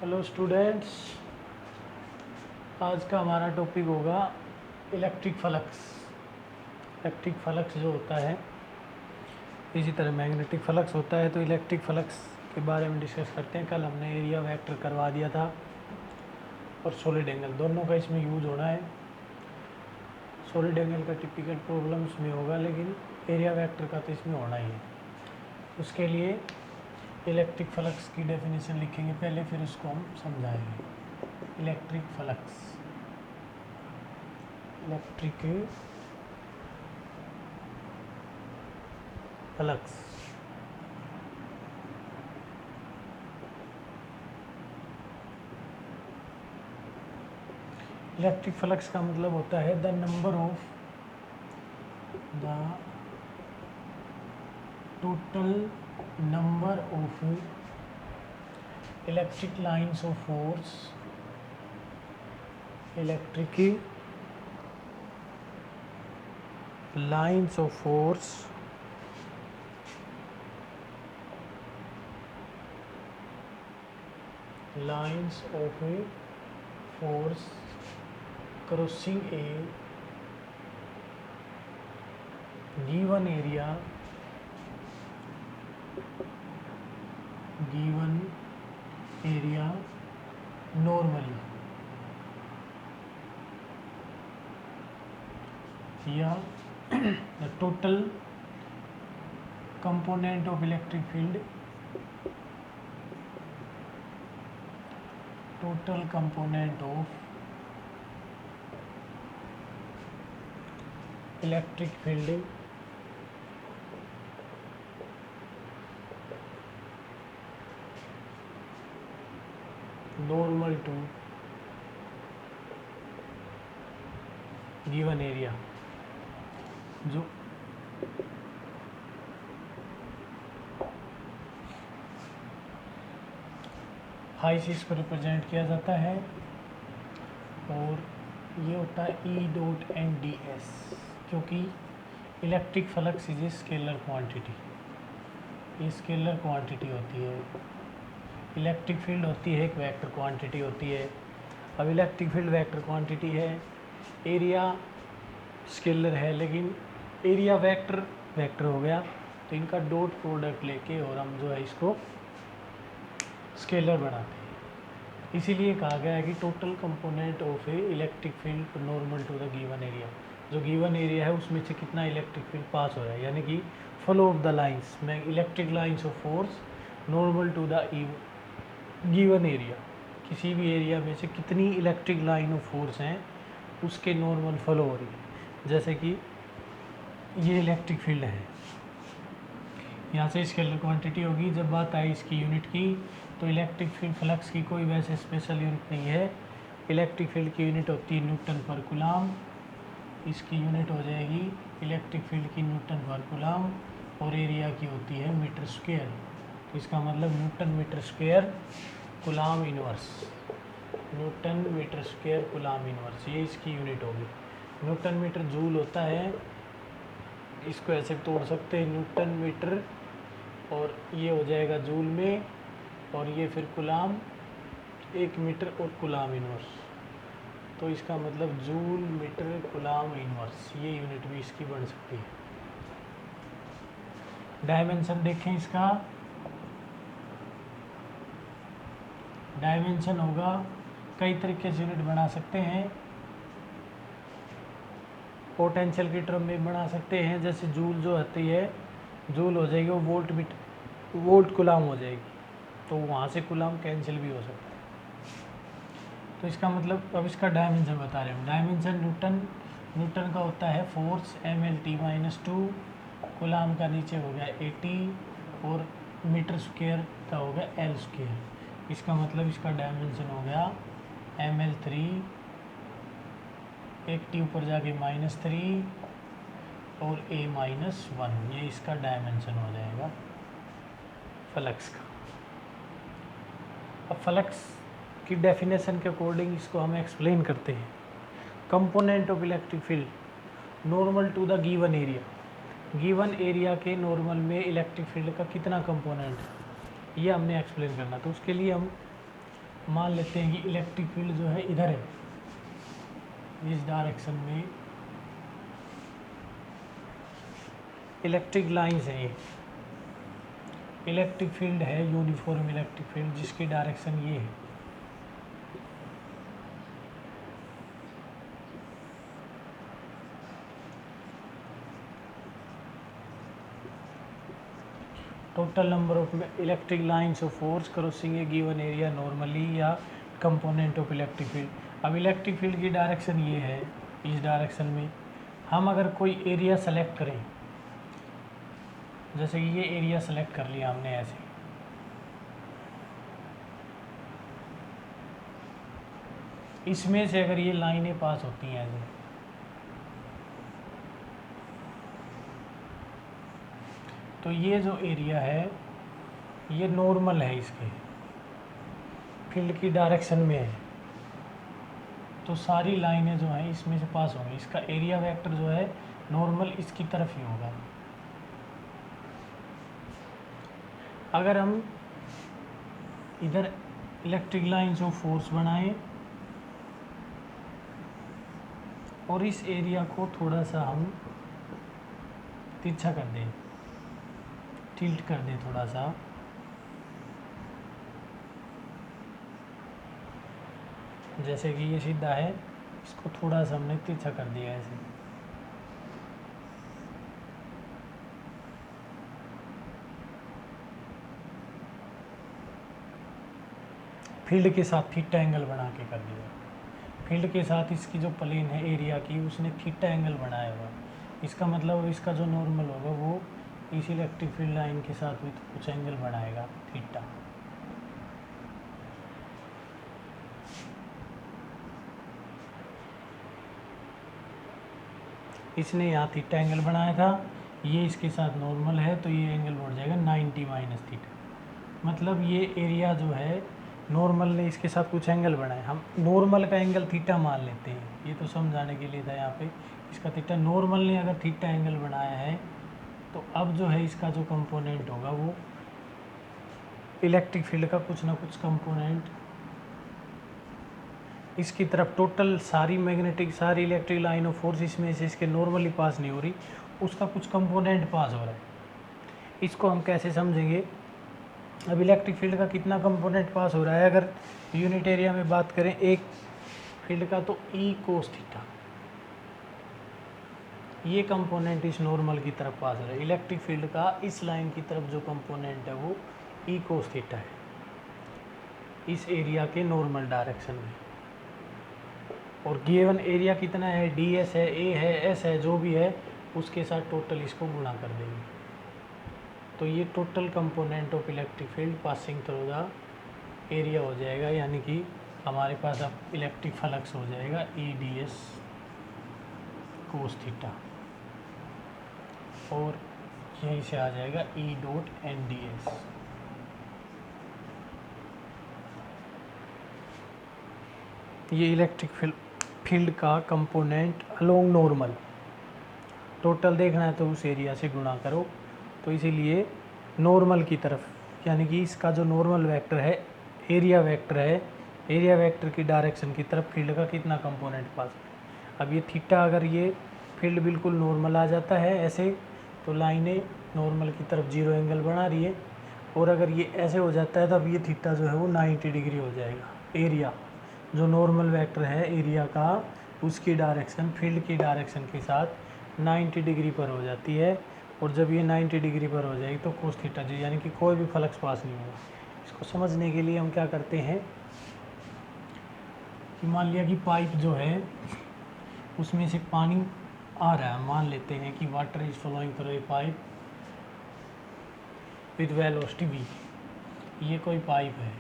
Hello students, आज का हमारा टॉपिक होगा इलेक्ट्रिक फ्लक्स। इलेक्ट्रिक फ्लक्स जो होता है, इसी तरह मैग्नेटिक फ्लक्स होता है। तो इलेक्ट्रिक फ्लक्स के बारे में डिस्कस करते हैं। कल हमने एरिया वेक्टर करवा दिया था और सॉलिड एंगल, दोनों का इसमें यूज होना है। सॉलिड एंगल का टिपिकल प्रॉब्लम्स में होगा, लेकिन एरिया वेक्टर का तो इसमें होना ही है। उसके लिए इलेक्ट्रिक फ्लक्स की डेफिनेशन लिखेंगे पहले, फिर उसको हम समझाएंगे। Electric flux, electric flux electric flux का मतलब होता है the total number of electric lines of force, electric lines of force lines of a force crossing a given area normally, या the total component of electric field, total component of electric field normal to given area, जो high से इसको represent किया जाता है, और ये होता है E dot N D S, क्योंकि electric flux is a scalar quantity. ये स्केलर क्वांटिटी होती है। इलेक्ट्रिक फील्ड होती है एक वेक्टर क्वांटिटी होती है। अब इलेक्ट्रिक फील्ड वेक्टर क्वांटिटी है, एरिया स्केलर है, लेकिन एरिया वेक्टर हो गया, तो इनका डॉट प्रोडक्ट लेके और हम जो है इसको स्केलर बनाते हैं। इसीलिए कहा गया है कि total component of a electric field normal to the given area, जो गिवन एरिया है उसमें से कितना इलेक्ट्रिक फील्ड पास हो रहा है, यानी कि फ्लो ऑफ द लाइंस में electric lines of force normal to the given area, किसी भी एरिया में से कितनी इलेक्ट्रिक लाइन ऑफ फोर्स हैं उसके नॉर्मल फ्लो हो रही है। जैसे कि ये इलेक्ट्रिक फील्ड है, यहाँ से स्केलर क्वांटिटी होगी। जब बात आई इसकी यूनिट की, तो इलेक्ट्रिक फील्ड फ्लक्स की कोई वैसे स्पेशल यूनिट नहीं है। इलेक्ट्रिक फील्ड की यूनिट होती है न्यूटन पर कूलम, इसकी यूनिट हो जाएगी इलेक्ट्रिक फील्ड की न्यूटन पर कूलम, और एरिया की होती है मीटर स्क्वायर। तो इसका मतलब newton metre square coulomb inverse, newton metre square coulomb inverse, ये इसकी यूनिट होगी। न्यूटन मीटर जूल होता है, इसको ऐसे तोड़ सकते हैं न्यूटन मीटर, और ये हो जाएगा जूल में, और ये फिर कूलम, 1 मीटर और कूलम इनवर्स। तो इसका मतलब जूल मीटर कूलम इनवर्स, ये यूनिट भी इसकी बन सकती है। डायमेंशन देखें, इसका डायमेंशन होगा, कई तरीके से यूनिट बना सकते हैं। पोटेंशियल की टर्म में बना सकते हैं, जैसे जूल जो होती है, जूल हो जाएगी वो वोल्ट कूलम हो जाएगी, तो वहाँ से कूलम कैंसिल भी हो सकता है। तो इसका मतलब अब इसका डायमेंशन बता रहे हैं। डायमेंशन न्यूटन का होता है फोर्स mLT-2, कूलम का नीचे हो गया 80, और मीटर स्क्वायर का हो गया L स्क्वायर। इसका मतलब इसका डायमेंशन हो गया mL3, 80 ऊपर जाके -3 और A-1, ये इसका डायमेंशन हो जाएगा फ्लक्स का। अब फ्लक्स की डेफिनेशन के अकॉर्डिंग इसको हम एक्सप्लेन करते हैं। Component of electric field normal to the given area, given area के नॉर्मल में इलेक्ट्रिक फील्ड का कितना कंपोनेंट है, ये हमने एक्सप्लेन करना। तो उसके लिए हम मान लेते हैं कि इलेक्ट्रिक फील्ड जो है इधर है, इस डायरेक्शन में इलेक्ट्रिक लाइंस है, ये इलेक्ट्रिक फील्ड है, यूनिफॉर्म इलेक्ट्रिक फील्ड जिसकी डायरेक्शन ये है। Total number of electric lines of force crossing A given area normally या कंपोनेंट ऑफ इलेक्ट्रिक फील्ड। अब इलेक्ट्रिक फील्ड की डायरेक्शन ये है, इस डायरेक्शन में हम अगर कोई एरिया सेलेक्ट करें, जैसे कि ये एरिया सेलेक्ट कर लिया हमने ऐसे, इसमें से अगर ये लाइनें पास होती हैं ऐसे, तो ये जो एरिया है ये नॉर्मल है, इसके फील्ड की डायरेक्शन में है, तो सारी लाइनें जो हैं इसमें से पास होंगी। इसका एरिया वेक्टर जो है नॉर्मल इसकी तरफ ही होगा। अगर हम इधर इलेक्ट्रिक लाइंस ऑफ फोर्स बनाएं और इस एरिया को थोड़ा सा हम तिरछा कर दें, टिल्ट कर दें थोड़ा सा, जैसे कि ये सीधा है, इसको थोड़ा सा हमने तिरछा कर दिया ऐसे, फील्ड के साथ थीटा एंगल बना के कर दिया। फील्ड के साथ इसकी जो प्लेन है एरिया की, उसने थीटा एंगल बनाया हुआ। इसका मतलब इसका जो नॉर्मल होगा वो इस इलेक्ट्रिक फील्ड लाइन के साथ भी कुछ एंगल बनाएगा थीटा। इसने यहाँ थीटा एंगल बनाया था, ये इसके साथ नॉर्मल है, तो ये एंगल बढ़ जाएगा 90 माइनस थीटा। मतलब ये एरिया जो है नॉर्मल ने इसके साथ कुछ एंगल बनाए, हम नॉर्मल का एंगल थीटा मान लेते हैं, ये तो समझाने के लिए था यहाँ पे। इसका थीटा, नॉर्मल ने अगर थीटा एंगल बनाया है तो अब जो है इसका जो कंपोनेंट होगा वो इलेक्ट्रिक फील्ड का कुछ ना कुछ कंपोनेंट इसकी तरफ, टोटल सारी मैग्नेटिक सारी इलेक्ट्रिक लाइन ऑफ फोर्स इसमें से इसके नॉर्मली पास नहीं हो रही, उसका कुछ कंपोनेंट पास हो रहा है। इसको हम कैसे समझेंगे? अब इलेक्ट्रिक फील्ड का कितना कंपोनेंट पास हो रहा है, अगर यूनिट एरिया में बात करें एक फील्ड का, तो ई कोस थीटा, ये कंपोनेंट इस नॉर्मल की तरफ पास हो रहा है। इलेक्ट्रिक फील्ड का इस लाइन की तरफ जो कंपोनेंट है वो ई कोस थीटा है, इस एरिया के नॉर्मल डायरेक्शन में। और गिवन एरिया कितना है, डी एस है, ए है, एस है, जो भी है उसके साथ टोटल इसको गुणा कर देंगे, तो ये total component of electric field passing through the area हो जाएगा, यानी कि हमारे पास अब इलेक्ट्रिक फ्लक्स हो जाएगा E D S cos theta, और यहीं से आ जाएगा E dot N D S. ये इलेक्ट्रिक फील्ड का कंपोनेंट अलोंग नॉर्मल, टोटल देखना है तो उस एरिया से गुणा करो, तो इसीलिए नॉर्मल की तरफ, यानी कि इसका जो नॉर्मल वेक्टर है एरिया वेक्टर है, एरिया वेक्टर की डायरेक्शन की तरफ फील्ड का कितना कंपोनेंट पास है। अब ये थीटा, अगर ये फील्ड बिल्कुल नॉर्मल आ जाता है ऐसे, तो लाइनें नॉर्मल की तरफ जीरो एंगल बना रही है, और अगर ये ऐसे हो जाता है तो अब ये थीटा जो है वो 90 डिग्री हो जाएगा। एरिया जो नॉर्मल वेक्टर है एरिया का, उसकी डायरेक्शन फील्ड की डायरेक्शन के साथ 90 डिग्री पर हो जाती है, और जब ये 90 डिग्री पर हो जाएगी तो कोस थीटा जी, यानी कि कोई भी फ्लक्स पास नहीं होगा। इसको समझने के लिए हम क्या करते हैं कि मान लिया कि पाइप जो है उसमें से पानी आ रहा है, मान लेते हैं कि water is flowing through a pipe with velocity v, ये कोई पाइप है,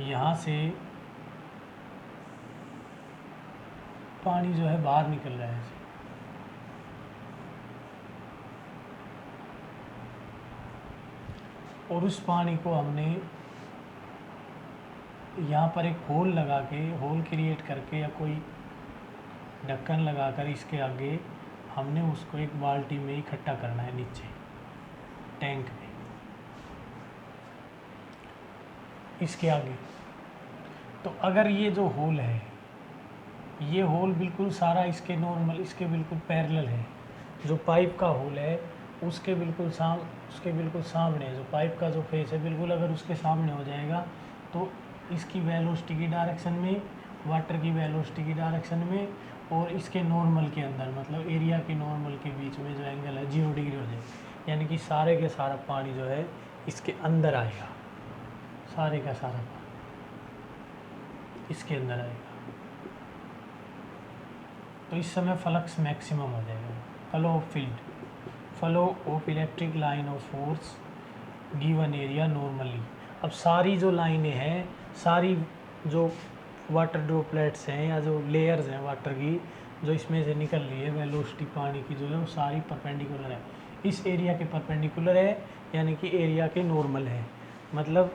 यहाँ से पानी जो है बाहर निकल रहा है, और उस पानी को हमने यहाँ पर एक होल लगा के, होल क्रिएट करके या कोई ढक्कन लगाकर इसके आगे हमने उसको एक बाल्टी में इकट्ठा करना है नीचे टैंक में। इसके आगे। तो अगर ये जो होल है, ये होल बिल्कुल सारा इसके नॉर्मल, इसके बिल्कुल पैरेलल है, जो पाइप का होल है उसके बिल्कुल सामने, जो पाइप का जो फेस है बिल्कुल अगर उसके सामने हो जाएगा तो इसकी वेलोसिटी की डायरेक्शन में, वाटर की वेलोसिटी की डायरेक्शन में और इसके नॉर्मल के अंदर, मतलब एरिया के नॉर्मल के बीच में जो एंगल है 0 डिग्री हो जाएगा। यानी कि सारे के सारा पानी जो है इसके अंदर आएगा, सारे का सारा पानी इसके अंदर आएगा। तो इस समय फ्लक्स मैक्सिमम हो जाएगा। Flow of field, flow of electric line of force given area normally. अब सारी जो लाइनें हैं, सारी जो वाटर ड्रॉपलेट्स हैं या जो लेयर्स हैं वाटर की जो इसमें से निकल रही है, वेलोसिटी पानी की जो है वो सारी परपेंडिकुलर है, इस एरिया के परपेंडिकुलर है, यानी कि एरिया के नॉर्मल है। मतलब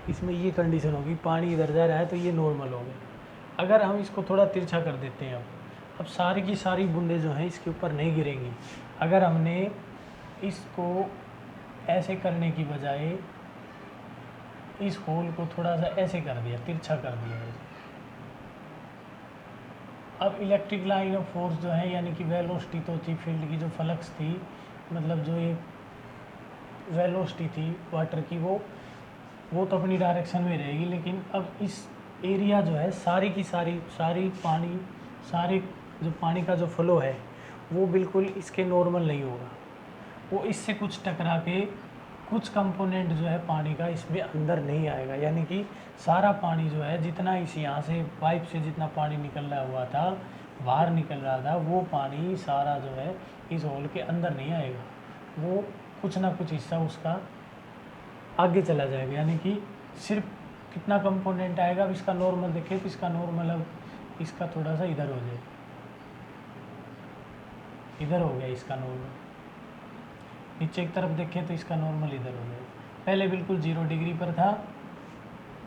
इसमें ये कंडीशन होगी, पानी इधर जा रहा है तो ये नॉर्मल हो गया। अगर हम इसको थोड़ा तिरछा कर देते हैं, अब सारी की सारी बूंदें जो हैं इसके ऊपर नहीं गिरेंगी। अगर हमने इसको ऐसे करने की बजाय इस होल को थोड़ा सा ऐसे कर दिया, तिरछा कर दिया है, अब इलेक्ट्रिक लाइन ऑफ फोर्स जो है, यानी कि वेलोसिटी तो थी फील्ड की, जो फ्लक्स थी, मतलब जो ये वेलोसिटी थी वाटर की, वो तो अपनी डायरेक्शन में रहेगी। लेकिन अब इस एरिया जो है सारी की सारी पानी, सारे जो पानी का जो फ्लो है वो बिल्कुल इसके नॉर्मल नहीं होगा, वो इससे कुछ टकरा के कुछ कंपोनेंट जो है पानी का इसमें अंदर नहीं आएगा। यानी कि सारा पानी जो है, जितना इस यहाँ से पाइप से जितना पानी निकल रहा हुआ था, बाहर निकल रहा था, वो पानी सारा जो है इस होल के अंदर नहीं आएगा, वो कुछ ना कुछ हिस्सा उसका आगे चला जाएगा। यानी कि सिर्फ कितना कंपोनेंट आएगा, अब इसका नॉर्मल देखें तो इसका नॉर्मल अब इसका थोड़ा सा इधर हो जाए, इधर हो गया इसका नॉर्मल। नीचे की तरफ देखें तो इसका नॉर्मल इधर हो गया, पहले बिल्कुल 0 डिग्री पर था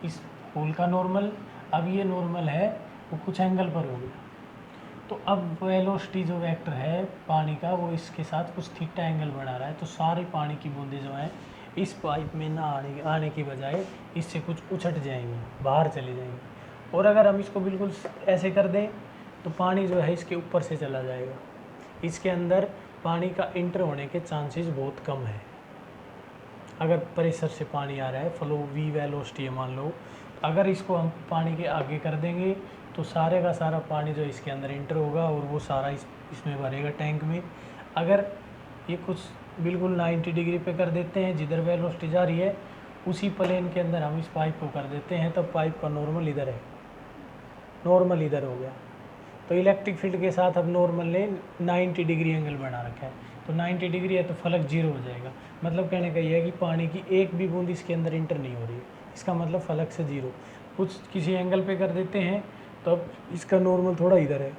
इस होल का नॉर्मल, अब ये नॉर्मल है वो कुछ एंगल पर हो गया। तो अब वेलोसिटी जो वेक्टर है पानी का वो इसके साथ कुछ थीटा एंगल बना रहा है, तो सारी पानी की बूंदें जो हैं इस पाइप में ना आने की बजाय इससे कुछ उछट जाएंगी, बाहर चली जाएंगी। और अगर हम इसको बिल्कुल ऐसे कर दें तो पानी जो है इसके ऊपर से चला जाएगा, इसके अंदर पानी का इंटर होने के चांसेस बहुत कम है। अगर प्रेशर से पानी आ रहा है, फ्लो वी वेलोसिटी है मान लो, अगर इसको हम पानी के आगे कर देंगे तो सारे का सारा पानी जो इसके अंदर इंटर होगा और वो सारा इसमें भरेगा टैंक में। अगर ये कुछ बिल्कुल 90 डिग्री पे कर देते हैं, जिधर वेलोसिटी जा रही है उसी प्लेन के अंदर हम इस पाइप को कर देते हैं, तब पाइप का नॉर्मल इधर है, नॉर्मल इधर हो गया। तो इलेक्ट्रिक फील्ड के साथ अब नॉर्मल ने 90 डिग्री एंगल बना रखा है, तो 90 डिग्री है तो फ्लक्स 0 हो जाएगा। मतलब कहने का ये है कि पानी की एक भी बूंद इसके अंदर इंटर नहीं हो रही है, इसका मतलब फ्लक्स 0। कुछ किसी एंगल पे कर देते हैं तो अब इसका नॉर्मल थोड़ा इधर है,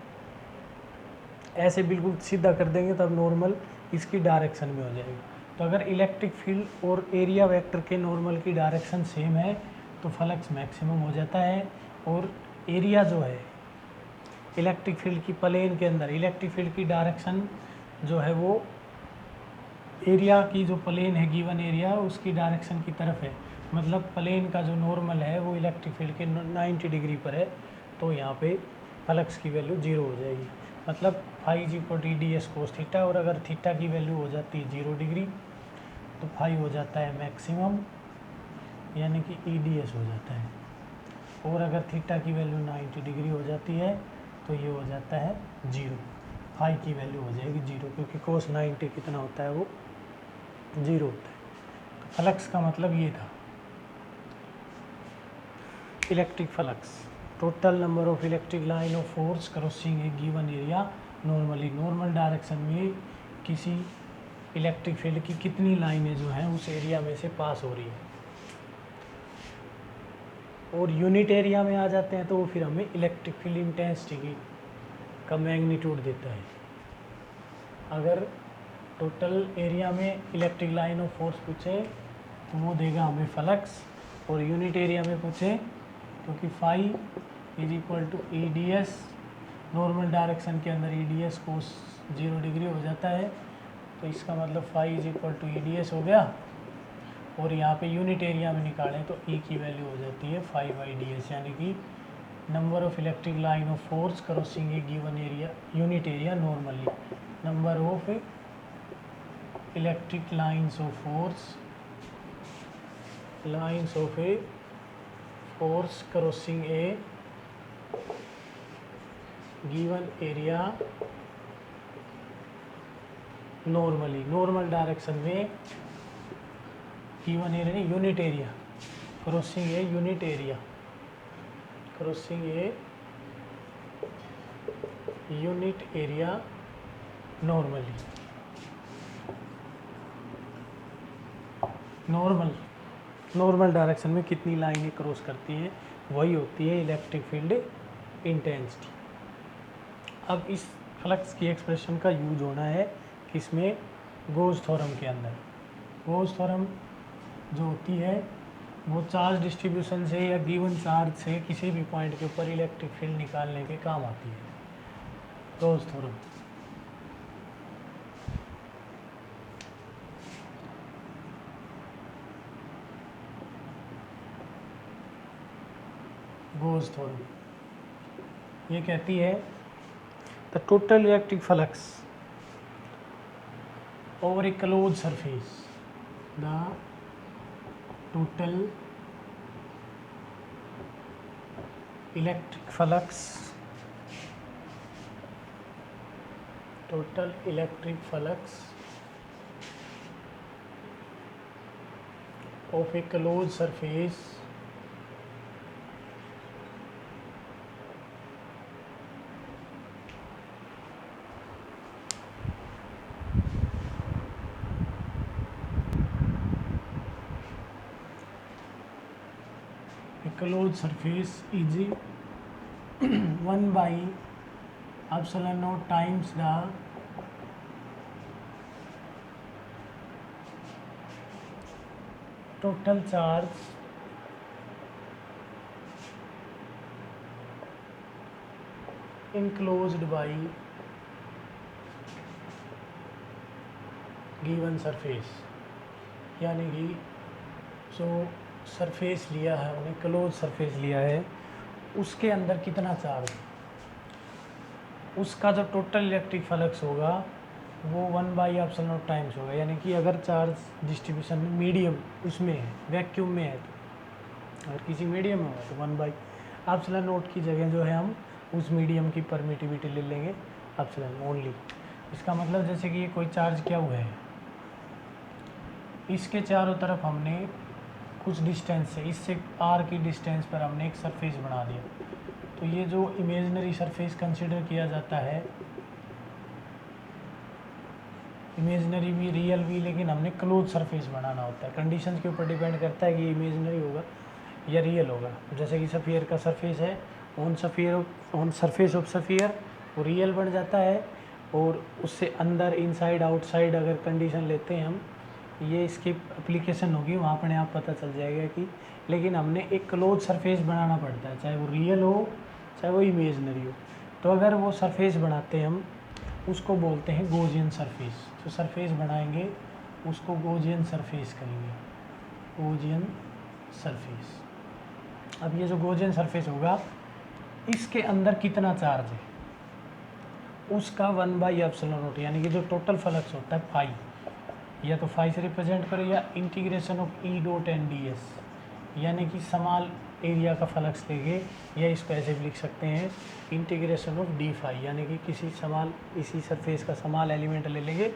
ऐसे बिल्कुल सीधा कर देंगे तब नॉर्मल इसकी डायरेक्शन में हो जाएगा। तो अगर इलेक्ट्रिक फील्ड और एरिया वेक्टर के नॉर्मल की डायरेक्शन सेम है तो फ्लक्स मैक्सिमम हो जाता है, और एरिया जो है इलेक्ट्रिक फील्ड की प्लेन के अंदर, इलेक्ट्रिक फील्ड की डायरेक्शन जो है वो एरिया की जो प्लेन है गिवन एरिया उसकी डायरेक्शन की तरफ है। मतलब प्लेन का जो नॉर्मल है वो इलेक्ट्रिक फील्ड के 90 डिग्री पर है, तो यहाँ पे फ्लक्स की वैल्यू 0 हो जाएगी। मतलब phi d S cos theta, और अगर थीटा की वैल्यू हो जाती है 0 डिग्री तो फाई हो जाता है मैक्सिमम, यानी कि EDS हो जाता है। और अगर थीटा की वैल्यू 90 डिग्री हो जाती है तो ये हो जाता है 0, फाई की वैल्यू हो जाएगी 0, क्योंकि कोस 90 कितना होता है वो 0 होता है। तो फ्लक्स का मतलब ये था, electric flux, total number of electric line of force crossing A given area normally, normal direction में किसी इलेक्ट्रिक फील्ड की कितनी लाइनें जो हैं उस एरिया में से पास हो रही है। और यूनिट एरिया में आ जाते हैं तो वो फिर हमें इलेक्ट्रिक फील्ड इंटेंसिटी का मैग्नीट्यूड देता है। अगर टोटल एरिया में इलेक्ट्रिक लाइन ऑफ फोर्स पूछे तो वो देगा हमें फ्लक्स, और यूनिट एरिया में पूछे क्योंकि phi is equal to EDS, normal direction के अंदर EDS कोस 0 डिग्री हो जाता है, तो इसका मतलब phi is equal to EDS हो गया। और यहाँ पे यूनिट एरिया में निकालें तो E की वैल्यू हो जाती है 5/ds, यानी कि number of electric line of force crossing A given area unit area normally, number of electric lines of a force crossing A given area normally, normal direction में गिवन एरिया नहीं unit area, crossing a unit area, crossing a unit area normally, normal direction में कितनी लाइनें cross करती हैं वही होती है इलेक्ट्रिक फील्ड इंटेंसिटी। अब इस फ्लक्स की एक्सप्रेशन का यूज होना है किसमें, गोज थ्योरम के अंदर। गोज थ्योरम जो होती है वो चार्ज डिस्ट्रीब्यूशन से या गिवन चार्ज से किसी भी पॉइंट के ऊपर इलेक्ट्रिक फील्ड निकालने के काम आती है, गोज थ्योरम। गोज थ्योरम ये कहती है the total electric flux over a closed surface, the total electric flux of a closed surface closed surface is 1/ε0 times the total charge enclosed by given surface, यानी कि जो surface लिया है हमने, close surface लिया है, उसके अंदर कितना चार्ज, उसका जो टोटल इलेक्ट्रिक फ्लक्स होगा वो 1/ε0 टाइम्स होगा। यानी कि अगर चार्ज डिस्ट्रीब्यूशन में मीडियम उसमें है, वैक्यूम में है, तो अगर किसी मीडियम में होगा तो 1/ε0 की जगह जो है हम उस मीडियम की परमिटिविटी ले लेंगे एप्सिलॉन ओनली। इसका मतलब जैसे कि ये कोई चार्ज क्या हुआ है, इसके चारों तरफ हमने कुछ डिस्टेंस से, इससे r की डिस्टेंस पर हमने एक सरफेस बना दिया, तो ये जो इमेजिनरी सरफेस कंसिडर किया जाता है, इमेजिनरी भी रियल भी, लेकिन हमने क्लोज सरफेस बनाना होता है। कंडीशंस के ऊपर डिपेंड करता है कि ये इमेजिनरी होगा या रियल होगा। जैसे कि सफ़ियर का सरफेस है, ऑन सरफेस ऑफ सफ़ियर वो रियल बन जाता है, और उससे अंदर इनसाइड आउटसाइड अगर कंडीशन लेते हैं हम, ये इसकी एप्लीकेशन होगी, वहाँ पर आप पता चल जाएगा कि, लेकिन हमने एक क्लोज सरफेस बनाना पड़ता है, चाहे वो रियल हो चाहे वो इमेजनरी हो। तो अगर वो सरफेस बनाते हैं हम, उसको बोलते हैं गोजियन सरफेस। तो सरफेस बनाएंगे उसको गोजियन सरफेस कहेंगे, गोजियन सरफेस। अब ये जो गोजियन सरफेस होगा, इसके अंदर कितना चार्ज है उसका 1/ε0, यानी कि जो टोटल फ्लक्स होता है फाई, या तो फाई से रिप्रेजेंट करो या इंटीग्रेशन ऑफ E.NDS, यानी कि समाल एरिया का फ्लक्स लेंगे, या इसको ऐसे भी लिख सकते हैं इंटीग्रेशन ऑफ डी फाई, यानी कि किसी समाल, इसी सरफेस का समाल एलिमेंट ले लेंगे,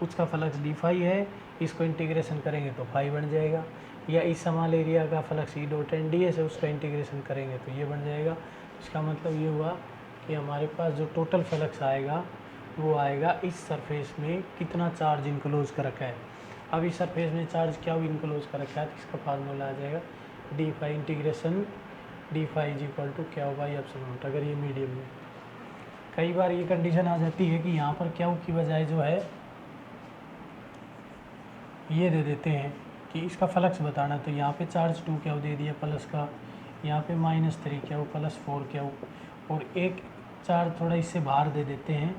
उसका फ्लक्स डी फाई है, इसको इंटीग्रेशन करेंगे तो फाई बन जाएगा, या इस समाल एरिया का फ्लक्स E.NDS है, उसका इंटीग्रेशन करेंगे तो ये बन जाएगा। इसका मतलब ये हुआ कि हमारे पास जो टोटल फ्लक्स आएगा वो आएगा इस सरफेस में कितना चार्ज इनक्लोज कर रखा है। अब इस सरफेस में चार्ज क्या इनक्लोज कर रखा है, तो इसका फार्मूला आ जाएगा d phi integration d phi is equal to q by epsilon. अगर ये मीडियम में, कई बार ये कंडीशन आ जाती है कि यहाँ पर क्या की बजाय जो है ये दे देते हैं कि इसका फ्लक्स बताना, तो यहाँ पे चार्ज 2 क्या दे दिया प्लस का, यहाँ पे -3 क्या +4 क्या, और एक चार्ज थोड़ा इससे बाहर दे देते हैं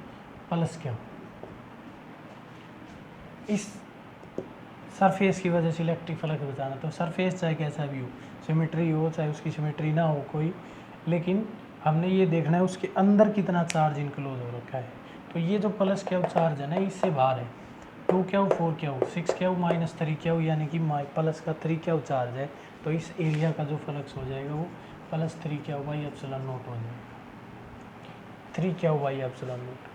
प्लस क्या। इस सरफेस की वजह से इलेक्ट्रिक फ्लक्स बताना। तो सरफेस चाहे कैसा भी हो, सिमेट्री हो चाहे उसकी सिमेट्री ना हो कोई, लेकिन हमने ये देखना है उसके अंदर कितना चार्ज इनक्लोज हो रखा है। तो ये जो प्लस क्यू चार्ज है ना, इससे बाहर है 2 Q 4 Q 6 Q minus 3 Q, यानी कि प्लस का 3 क्यू चार्ज है। तो इस एरिया का जो फ्लक्स हो जाएगा वो plus 3 Q by epsilon note हो जाएगा, 3 क्यू बाई एप्सिलॉन नोट,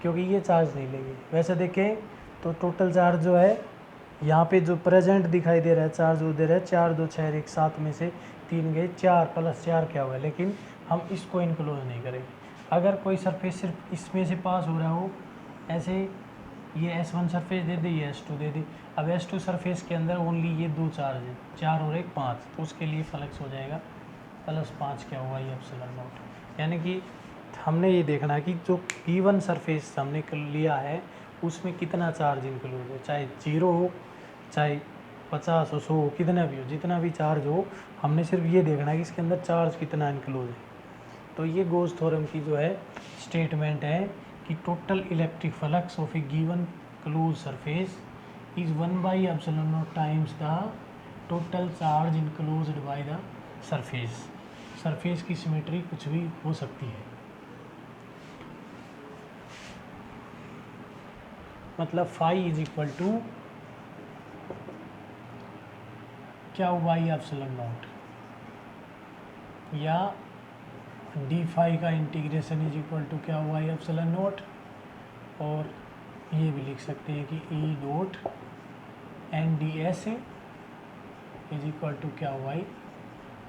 क्योंकि ये चार्ज नहीं लेंगे। वैसे देखें तो टोटल चार्ज जो है यहाँ पे जो प्रेजेंट दिखाई दे रहा है चार्ज वो दे रहा है 4 2 6 1 7 में से 3 गए 4 प्लस 4 क्या हुआ, लेकिन हम इसको इनक्लोज नहीं करेंगे। अगर कोई सरफेस सिर्फ इसमें से पास हो रहा हो, ऐसे ये S1 सरफेस दे दी, ये S2 दे दी, अब S2 सरफेस के अंदर ओनली ये 2 चार्ज है 4 और 1 5, तो उसके लिए फ्लक्स हो जाएगा प्लस 5 क्या हुआ ये एप्सिलॉन नोट। यानी कि हमने ये देखना है कि जो P1 सरफेस हमने लिया है उसमें कितना चार्ज इंक्लूड है, चाहे 0 हो चाहे 50 हो 100 हो, कितना भी हो, जितना भी चार्ज हो, हमने सिर्फ ये देखना है कि इसके अंदर चार्ज कितना इंक्लूड है। तो ये गोस थ्योरम की जो है स्टेटमेंट है कि total electric flux of a given close surface is 1 by epsilon naught times the total charge enclosed by the surface. Surface की सिमेट्री कुछ भी हो सकती है, मतलब phi is equal to q by epsilon naught, या डी फाई का integration is equal to q by epsilon naught, और ये भी लिख सकते हैं कि E dot N D s is equal to q by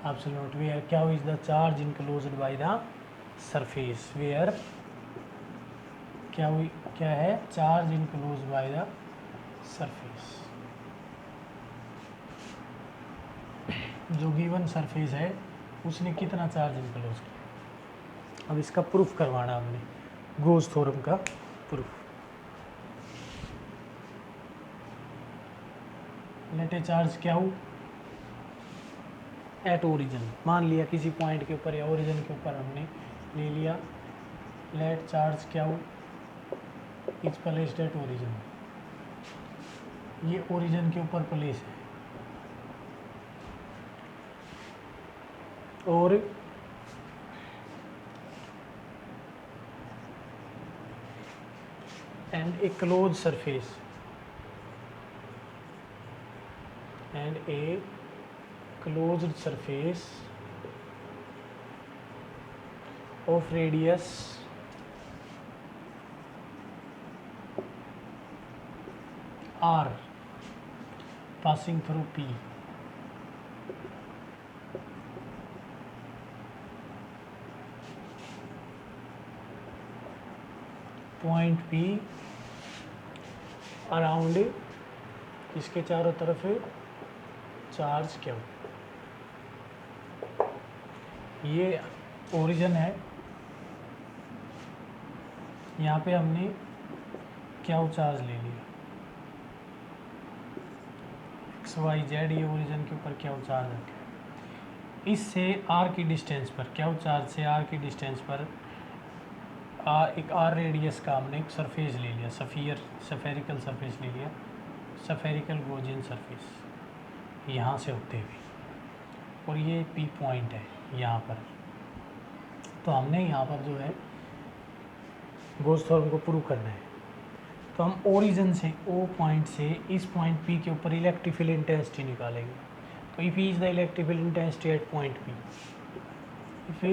epsilon naught, where q is the charge enclosed by the surface, where q है charge enclose by the surface. जो given surface है उसने कितना चार्ज इनक्लोज किया। अब इसका proof करवाना हमने, गोस थ्योरम का प्रूफ। लेट ए चार्ज क्या हो एट ओरिजिन, मान लिया किसी पॉइंट के ऊपर या ओरिजिन के ऊपर हमने ले लिया, लेट चार्ज क्या हो इज प्लेस्ड एट ओरिजिन, ये ओरिजिन के ऊपर प्लेस है, और and A close surface and a closed surface of radius r passing through P, point P around इसके चारों तरफ चार्ज क्या हो, ये ओरिजिन है, यहाँ पे हमने क्या चार्ज ले लिया एक्स वाई जेड, ये ओरिजिन के ऊपर क्या चार्ज रखे, इससे आर की डिस्टेंस पर क्या चार्ज से आर की डिस्टेंस पर एक आर रेडियस का हमने एक सरफेस ले लिया, सफेरिकल सरफेस ले लिया, सफेरिकल गोजियन सरफेस यहाँ से होते हुए, और ये पी पॉइंट है यहाँ पर। तो हमने यहाँ पर जो है गोस थ्योरम को प्रूव करना है। तो हम ओरिजिन से ओ पॉइंट से इस पॉइंट पी के ऊपर इलेक्ट्रिक फील्ड इंटेंसिटी निकालेंगे। तो if is the electric field intensity at point P, if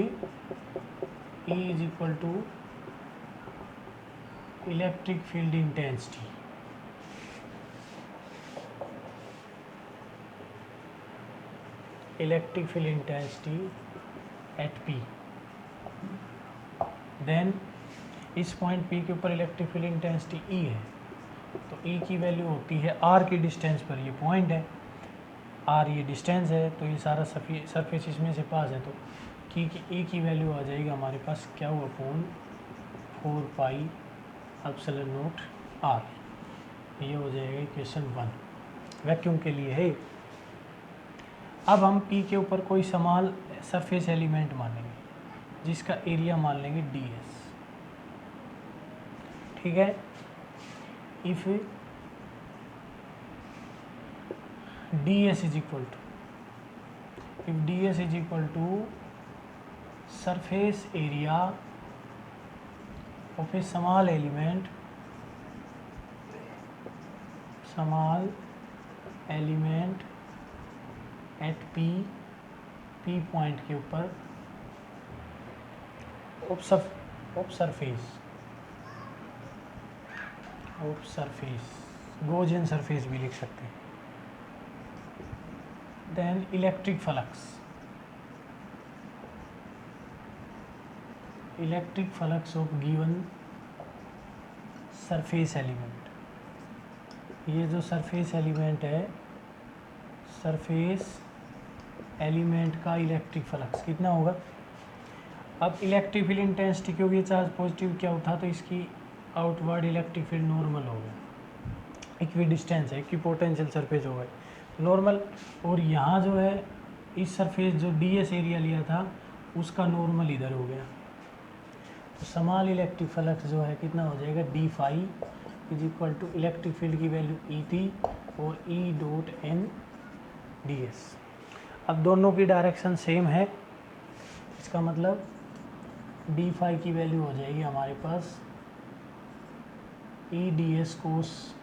E is equal to electric field intensity at P, then इस पॉइंट P के ऊपर इलेक्ट्रिक फील्ड इंटेंसिटी E है, तो E की वैल्यू होती है R की डिस्टेंस पर, ये पॉइंट है R ये डिस्टेंस है, तो ये सारा सरफेस इसमें से पास है, तो E की वैल्यू आ जाएगी हमारे पास क्या हुआ upon 4 pi epsilon not R, ये हो जाएगा इक्वेशन 1 वैक्यूम के लिए है। अब हम P के ऊपर कोई समान सरफेस एलिमेंट मानेंगे जिसका एरिया मान लेंगे ds, ठीक है। If ds is equal to, if ds is equal to surface area of a small element at p point के ऊपर ऑफ सरफेस गॉसियन सरफेस भी लिख सकते हैं। Then electric flux of given surface element, ये जो सरफेस एलिमेंट है, surface element का इलेक्ट्रिक फ्लक्स कितना होगा। अब इलेक्ट्रिक फील्ड इंटेंसिटी क्योंकि चार्ज पॉजिटिव क्या होता तो इसकी आउटवर्ड इलेक्ट्रिक फील्ड नॉर्मल हो गया, इक्वी डिस्टेंस है, इक्वी पोटेंशियल सरफेस हो गए नॉर्मल। और यहाँ जो है इस सरफेस जो ds एरिया लिया था उसका नॉर्मल इधर हो गया, तो स्मॉल इलेक्ट्रिक फ्लक्स जो है कितना हो जाएगा, d phi is equal to electric field की वैल्यू ई टी और E dot N D s. अब दोनों की डायरेक्शन सेम है, इसका मतलब डी फाई की वैल्यू हो जाएगी हमारे पास E D S cos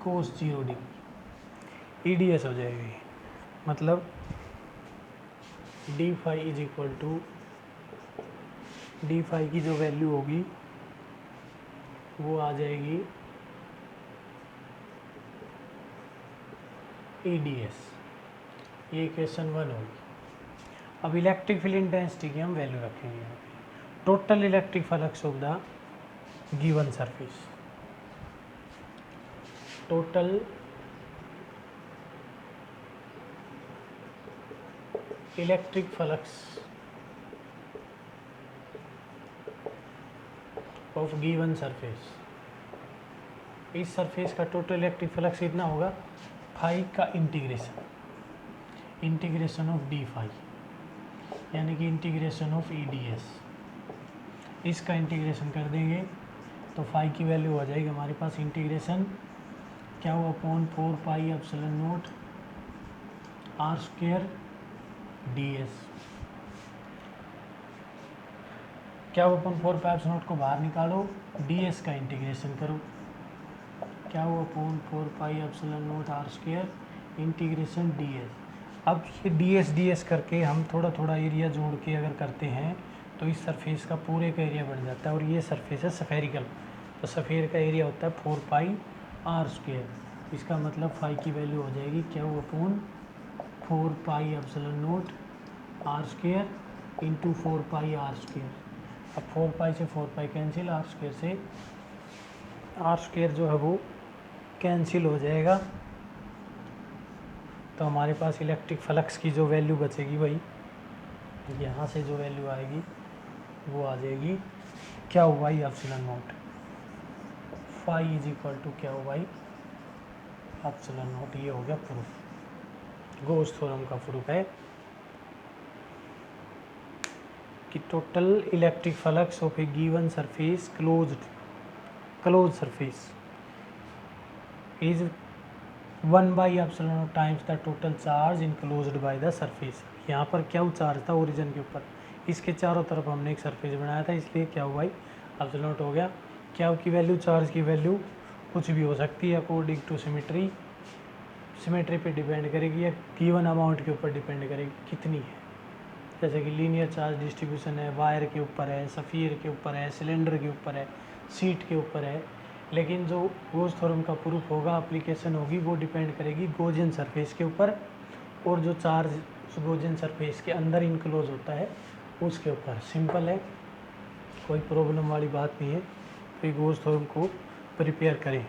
0 degree, E D S हो जाएगी। मतलब D phi is equal to, D phi की जो वैल्यू होगी वो आ जाएगी ई डी एस, ये इक्वेशन 1 होगी। अब इलेक्ट्रिक फील्ड इंटेंसिटी की हम वैल्यू रखेंगे यहाँ पे, total electric flux of the given surface, total electric flux of given surface, इस सरफेस का टोटल इलेक्ट्रिक फ्लक्स कितना होगा, फाई का इंटीग्रेशन ऑफ डी फाई, यानी कि integration of E D S, इसका इंटीग्रेशन कर देंगे तो फाई की वैल्यू हो जाएगी हमारे पास इंटीग्रेशन क्या हुआ upon 4 pi epsilon naught r square d s, क्या हुआ अपॉन 4 पाई एप्सिलॉन नॉट को बाहर निकालो, डी एस का इंटीग्रेशन करो, क्या हुआ upon 4 pi epsilon naught r square integration d s. अब ये डी एस करके हम थोड़ा थोड़ा एरिया जोड़ के अगर करते हैं तो इस सरफेस का पूरे का एरिया बन जाता है, और ये सरफेस है स्फेरिकल, तो स्फीयर का एरिया होता है 4 पाई आर स्क्वायर, इसका मतलब फाई की वैल्यू हो जाएगी क्या हुआ upon 4 pi epsilon naught r square into 4 pi r square. अब 4 पाई से 4 पाई कैंसिल, आर स्क्वायर से आर स्क्वायर जो है वो कैंसिल हो जाएगा, तो हमारे पास इलेक्ट्रिक फ्लक्स की जो वैल्यू बचेगी वही यहाँ से जो वैल्यू आएगी वो आ जाएगी क्या हुआ epsilon naught, phi is equal to क्या हुआ एप्सिलॉन नॉट। ये हो गया प्रूफ, गॉस थ्योरम का प्रूफ है कि total electric flux of a given surface close surface is 1 by epsilon naught times the total charge enclosed by the surface. यहाँ पर क्या चार्ज था ओरिजिन के ऊपर, इसके चारों तरफ हमने एक सरफेस बनाया था, इसलिए क्या हुआ एप्सिलॉन नॉट हो गया। क्या की वैल्यू, चार्ज की वैल्यू कुछ भी हो सकती है अकॉर्डिंग टू सिमेट्री पे डिपेंड करेगी या गिवन अमाउंट के ऊपर डिपेंड करेगी कितनी है, जैसे कि लीनियर चार्ज डिस्ट्रीब्यूशन है, वायर के ऊपर है, सफ़ीर के ऊपर है, सिलेंडर के ऊपर है, सीट के ऊपर है। लेकिन जो गॉस थ्योरम का प्रूफ होगा, एप्लीकेशन होगी, वो डिपेंड करेगी गॉसियन सरफेस के ऊपर, और जो चार्ज उस गॉसियन सरफेस के अंदर इनक्लोज होता है उसके ऊपर। सिंपल है, कोई प्रॉब्लम वाली बात नहीं है, तो गॉस थ्योरम को प्रिपेयर करें।